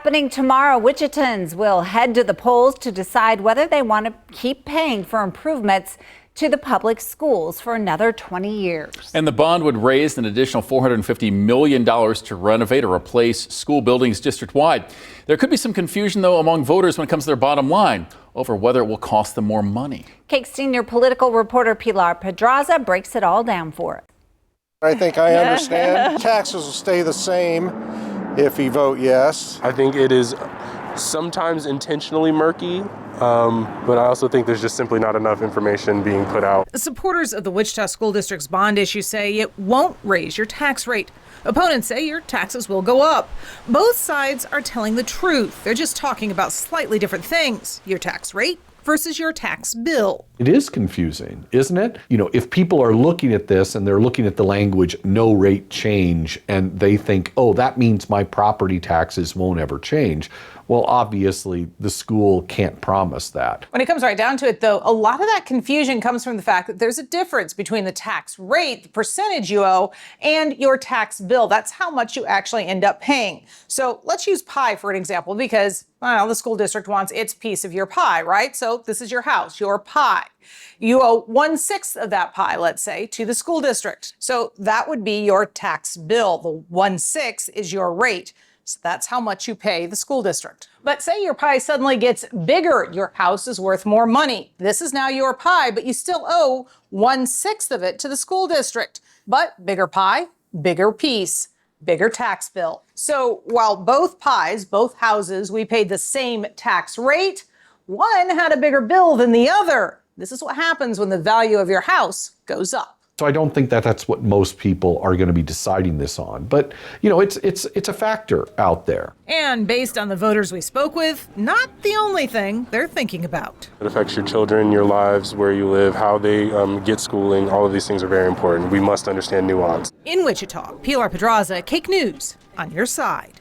Happening tomorrow, Wichitans will head to the polls to decide whether they want to keep paying for improvements to the public schools for another 20 years. And the bond would raise an additional $450 million to renovate or replace school buildings district-wide. There could be some confusion, though, among voters when it comes to their bottom line over whether it will cost them more money. KAKE senior political reporter Pilar Pedraza breaks it all down for us. I think I understand. Taxes will stay the same if you vote yes. I think it is sometimes intentionally murky, but I also think there's just simply not enough information being put out. Supporters of the Wichita School District's bond issue say it won't raise your tax rate. Opponents say your taxes will go up. Both sides are telling the truth. They're just talking about slightly different things. Your tax rate versus your tax bill. It is confusing, isn't it? You know, if people are looking at this and they're looking at the language, no rate change, and they think, oh, that means my property taxes won't ever change. Well, obviously, the school can't promise that. When it comes right down to it, though, a lot of that confusion comes from the fact that there's a difference between the tax rate, the percentage you owe, and your tax bill. That's how much you actually end up paying. So let's use pie for an example, because, well, the school district wants its piece of your pie, right? So this is your house, your pie. You owe 1/6 of that pie, let's say, to the school district. So that would be your tax bill. The 1/6 is your rate. So that's how much you pay the school district. But say your pie suddenly gets bigger. Your house is worth more money. This is now your pie, but you still owe 1/6 of it to the school district. But bigger pie, bigger piece, bigger tax bill. So while both pies, both houses, we paid the same tax rate, one had a bigger bill than the other. This is what happens when the value of your house goes up. So I don't think that that's what most people are going to be deciding this on. But, you know, it's a factor out there. And based on the voters we spoke with, not the only thing they're thinking about. It affects your children, your lives, where you live, how they get schooling. All of these things are very important. We must understand nuance. In Wichita, Pilar Pedraza, KAKE News, on your side.